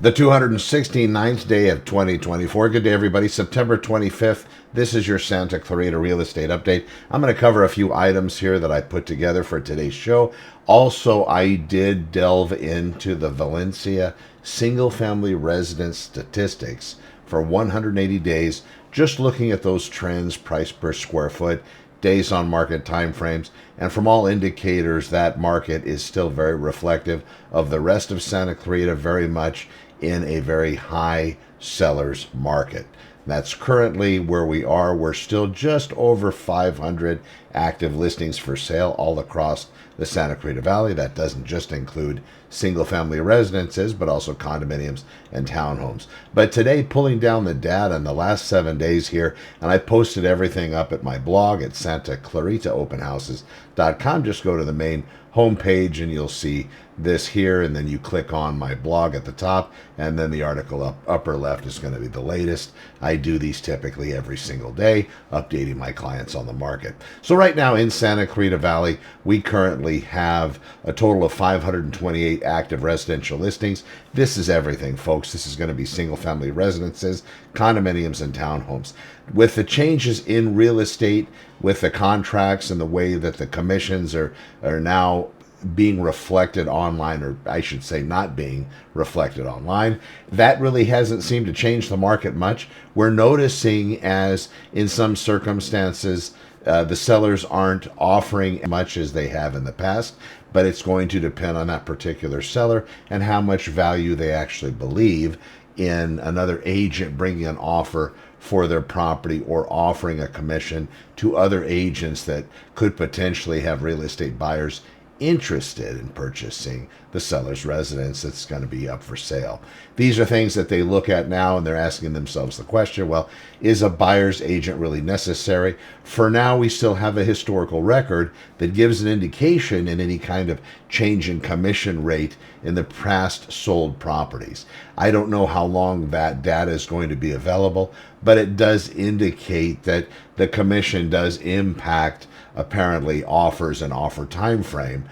The 269th day of 2024. Good day, everybody. September 25th. This is your Santa Clarita real estate update. I'm going to cover a few items here that I put together for today's show. Also, I did delve into the Valencia single-family residence statistics for 180 days, just looking at those trends, price per square foot, days on market timeframes, and from all indicators, that market is still very reflective of the rest of Santa Clarita, very much in a very high sellers market. That's currently where we are. We're still just over 500 active listings for sale all across the Santa Clarita Valley. That doesn't just include single-family residences, but also condominiums and townhomes. But today, pulling down the data in the last 7 days here, and I posted everything up at my blog at santaclaritaopenhouses.com. Just go to the main homepage and you'll see this here, and then you click on my blog at the top, and then the article upper left is going to be the latest. I do these typically every single day, updating my clients on the market. So right now in Santa Clarita Valley, we currently have a total of 528 active residential listings. This is everything, folks. This is going to be single-family residences, condominiums, and townhomes. With the changes in real estate, with the contracts and the way that the commissions are now being reflected online, or I should say not being reflected online, that really hasn't seemed to change the market much. We're noticing, as in some circumstances, the sellers aren't offering as much as they have in the past, but it's going to depend on that particular seller and how much value they actually believe in another agent bringing an offer for their property or offering a commission to other agents that could potentially have real estate buyers interested in purchasing the seller's residence that's going to be up for sale. These are things that they look at now, and they're asking themselves the question, well, is a buyer's agent really necessary? For now, we still have a historical record that gives an indication in any kind of change in commission rate in the past sold properties. I don't know how long that data is going to be available, but it does indicate that the commission does impact apparently offers and offer time frame.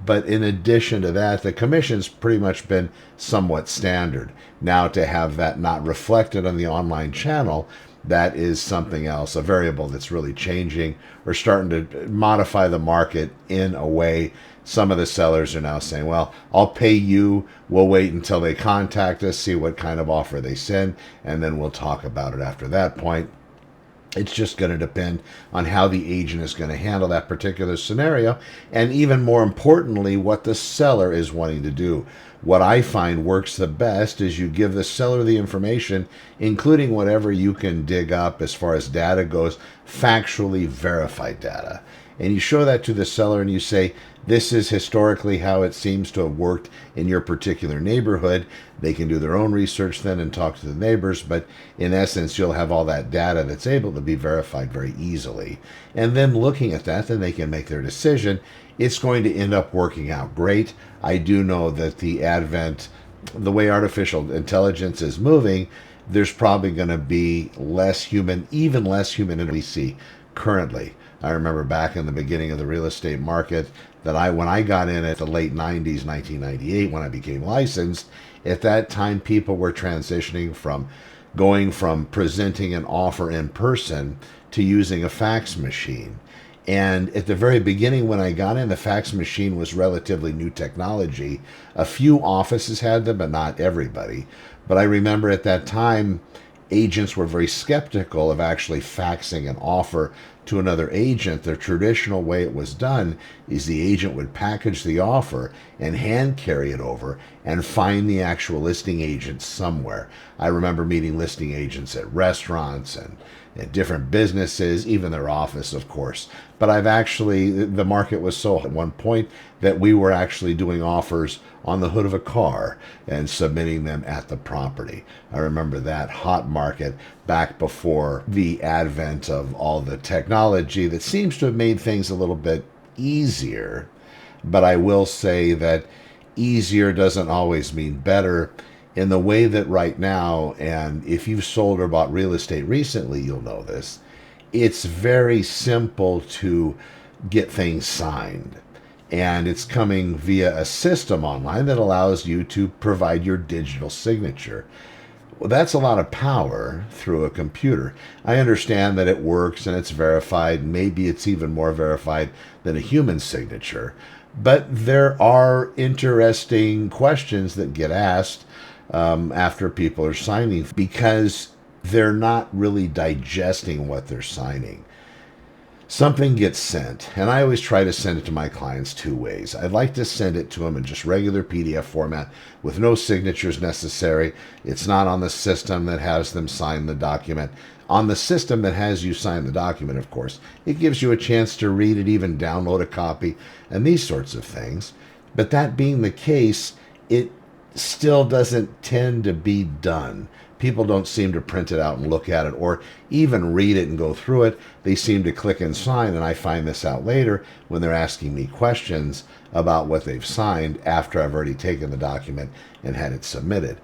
But in addition to that, the commission's pretty much been somewhat standard. Now, to have that not reflected on the online channel, that is something else, a variable that's really changing or starting to modify the market in a way. Some of the sellers are now saying, well, I'll pay you, we'll wait until they contact us, see what kind of offer they send, and then we'll talk about it after that point. It's just going to depend on how the agent is going to handle that particular scenario, and even more importantly, what the seller is wanting to do. What I find works the best is you give the seller the information, including whatever you can dig up as far as data goes, factually verified data. And you show that to the seller and you say, this is historically how it seems to have worked in your particular neighborhood. They can do their own research then and talk to the neighbors, but in essence, you'll have all that data that's able to be verified very easily. And then looking at that, then they can make their decision. It's going to end up working out great. I do know that the advent, the way artificial intelligence is moving, there's probably going to be less human, even less human than we see currently. I remember back in the beginning of the real estate market that when I got in at the late 90s, 1998, when I became licensed, at that time people were transitioning from going from presenting an offer in person to using a fax machine. And at the very beginning when I got in, the fax machine was relatively new technology. A few offices had them, but not everybody. But I remember at that time, agents were very skeptical of actually faxing an offer to another agent. The traditional way it was done is the agent would package the offer and hand carry it over and find the actual listing agent somewhere. I remember meeting listing agents at restaurants and at different businesses, even their office, of course. But the market was so at one point that we were actually doing offers on the hood of a car and submitting them at the property. I remember that hot market back before the advent of all the technology that seems to have made things a little bit easier. But I will say that easier doesn't always mean better, in the way that right now, and if you've sold or bought real estate recently, you'll know this, it's very simple to get things signed. and it's coming via a system online that allows you to provide your digital signature. Well, that's a lot of power through a computer. I understand that it works and it's verified. Maybe it's even more verified than a human signature. But there are interesting questions that get asked after people are signing because they're not really digesting what they're signing. Something gets sent, and I always try to send it to my clients two ways. I'd like to send it to them in just regular PDF format with no signatures necessary. It's not on the system that has them sign the document. On the system that has you sign the document, of course, it gives you a chance to read it, even download a copy, and these sorts of things. But that being the case, it still doesn't tend to be done. People don't seem to print it out and look at it or even read it and go through it. They seem to click and sign, and I find this out later when they're asking me questions about what they've signed after I've already taken the document and had it submitted.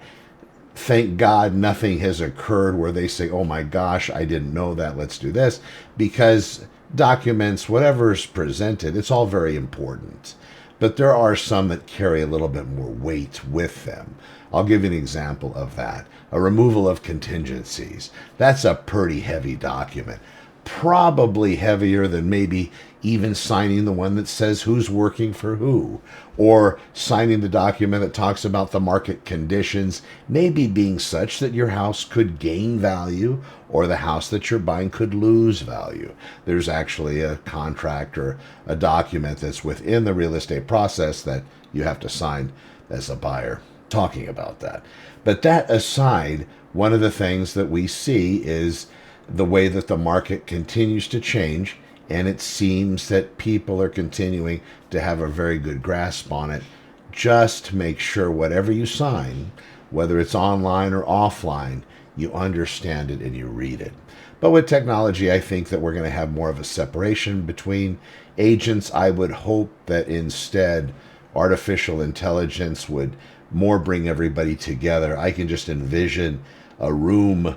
Thank God nothing has occurred where they say, oh my gosh, I didn't know that, let's do this, because documents, whatever's presented, it's all very important. But there are some that carry a little bit more weight with them. I'll give you an example of that. A removal of contingencies. That's a pretty heavy document. Probably heavier than maybe even signing the one that says who's working for who, or signing the document that talks about the market conditions maybe being such that your house could gain value or the house that you're buying could lose value. There's actually a contract or a document that's within the real estate process that you have to sign as a buyer, talking about that. But that aside, one of the things that we see is the way that the market continues to change, and it seems that people are continuing to have a very good grasp on it. Just make sure whatever you sign, whether it's online or offline, you understand it and you read it. But with technology, I think that we're going to have more of a separation between agents. I would hope that instead artificial intelligence would more bring everybody together. I can just envision a room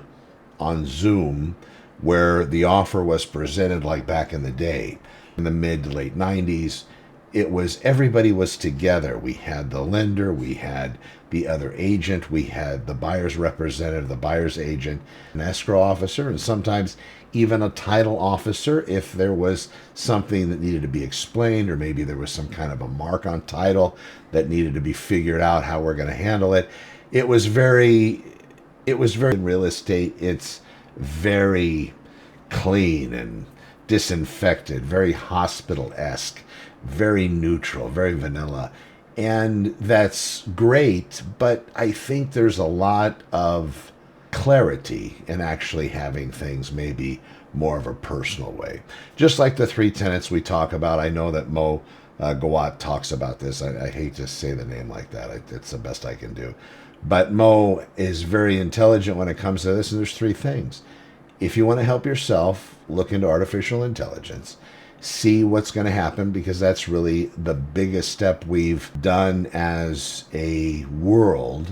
on Zoom where the offer was presented like back in the day, in the mid to late 90s. It was everybody was together. We had the lender, we had the other agent, we had the buyer's representative, the buyer's agent, an escrow officer, and sometimes even a title officer if there was something that needed to be explained, or maybe there was some kind of a mark on title that needed to be figured out how we're going to handle it. It was very in real estate, it's very clean and disinfected, very hospital-esque, very neutral, very vanilla. And that's great, but I think there's a lot of clarity in actually having things maybe more of a personal way. Just like the three tenets we talk about. I know that Mo Gawat talks about this. I hate to say the name like that. It's the best I can do. But Mo is very intelligent when it comes to this, and there's three things. If you want to help yourself, look into artificial intelligence. See what's going to happen, because that's really the biggest step we've done as a world.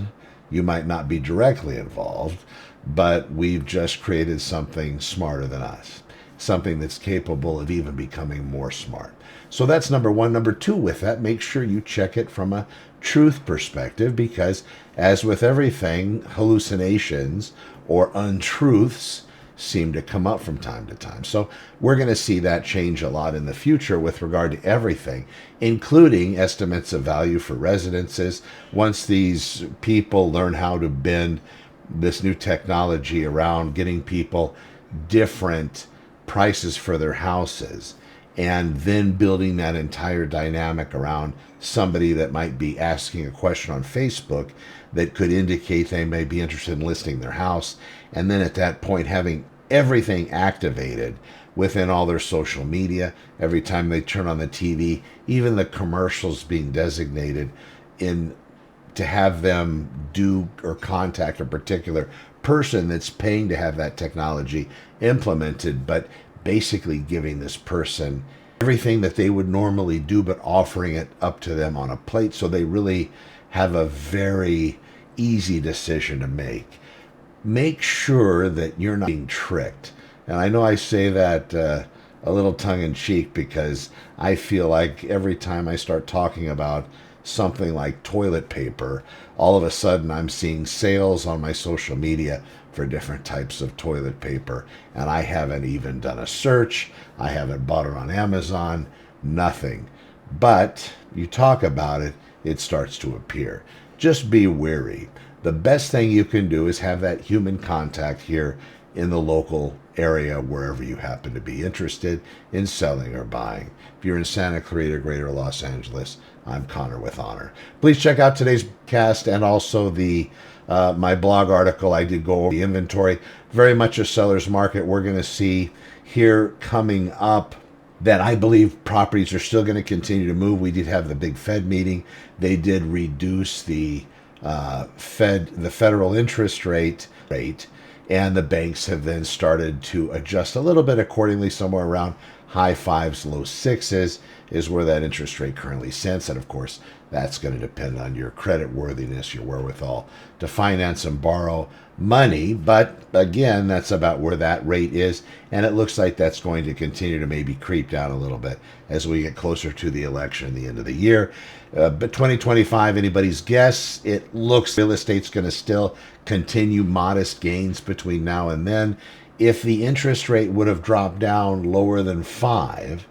You might not be directly involved, but we've just created something smarter than us, something that's capable of even becoming more smart. So that's number one. Number two, with that, make sure you check it from a truth perspective, because as with everything, hallucinations or untruths seem to come up from time to time. So we're going to see that change a lot in the future with regard to everything, including estimates of value for residences. Once these people learn how to bend this new technology around getting people different prices for their houses, and then building that entire dynamic around somebody that might be asking a question on Facebook that could indicate they may be interested in listing their house, and then at that point having everything activated within all their social media. Every time they turn on the TV, even the commercials being designated in to have them do or contact a particular person that's paying to have that technology implemented, but basically giving this person everything that they would normally do, but offering it up to them on a plate, so they really have a very easy decision to make. Make sure that you're not being tricked. And I know I say that a little tongue-in-cheek because I feel like every time I start talking about something like toilet paper, all of a sudden I'm seeing sales on my social media for different types of toilet paper, and I haven't even done a search. I haven't bought it on Amazon, nothing. But you talk about it, it starts to appear. Just be wary. The best thing you can do is have that human contact here in the local area wherever you happen to be interested in selling or buying. If you're in Santa Clarita, Greater Los Angeles, I'm Connor with Honor. Please check out today's cast and also the my blog article. I did go over the inventory. Very much a seller's market. We're going to see here coming up that I believe properties are still going to continue to move. We did have the big Fed meeting. They did reduce the federal interest rate, and the banks have then started to adjust a little bit accordingly. Somewhere around high fives, low sixes is where that interest rate currently sits. And of course, that's going to depend on your credit worthiness, your wherewithal to finance and borrow money. But again, that's about where that rate is. And it looks like that's going to continue to maybe creep down a little bit as we get closer to the election, the end of the year. But 2025, anybody's guess. It looks real estate's going to still continue modest gains between now and then. If the interest rate would have dropped down lower than 5,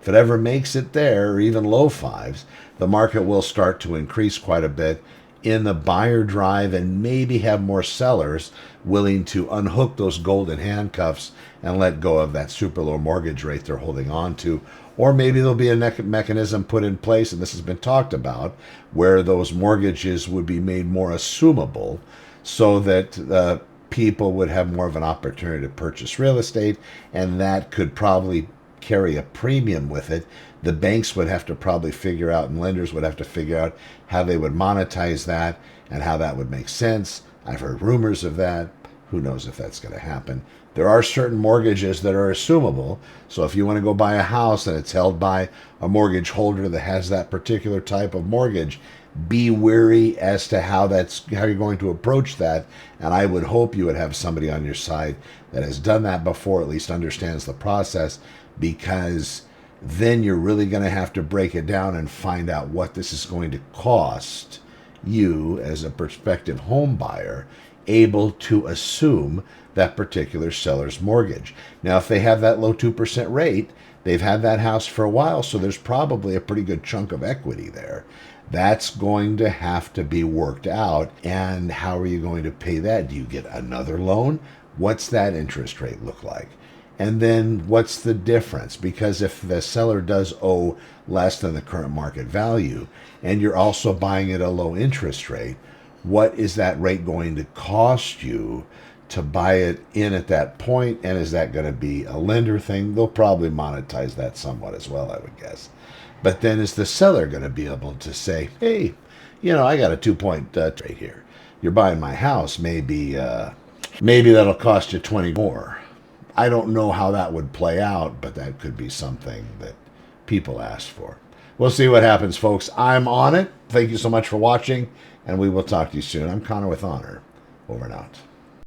if it ever makes it there, or even low 5s, the market will start to increase quite a bit in the buyer drive and maybe have more sellers willing to unhook those golden handcuffs and let go of that super low mortgage rate they're holding on to. Or maybe there'll be a mechanism put in place, and this has been talked about, where those mortgages would be made more assumable so that people would have more of an opportunity to purchase real estate, and that could probably carry a premium with it. The banks would have to probably figure out, and lenders would have to figure out how they would monetize that and how that would make sense. I've heard rumors of that. Who knows if that's going to happen? There are certain mortgages that are assumable. So if you want to go buy a house and it's held by a mortgage holder that has that particular type of mortgage, be wary as to how you're going to approach that. And I would hope you would have somebody on your side that has done that before, at least understands the process, because then you're really going to have to break it down and find out what this is going to cost you as a prospective home buyer able to assume that particular seller's mortgage. Now, if they have that low 2% rate, they've had that house for a while, so there's probably a pretty good chunk of equity there. That's going to have to be worked out. And how are you going to pay that? Do you get another loan? What's that interest rate look like? And then what's the difference? Because if the seller does owe less than the current market value, and you're also buying at a low interest rate, what is that rate going to cost you to buy it in at that point? And is that going to be a lender thing? They'll probably monetize that somewhat as well, I would guess. But then is the seller going to be able to say, hey, I got a 2-point rate here. You're buying my house. Maybe that'll cost you 20 more. I don't know how that would play out, but that could be something that people ask for. We'll see what happens, folks. I'm on it. Thank you so much for watching, and we will talk to you soon. I'm Connor with Honor. Over and out.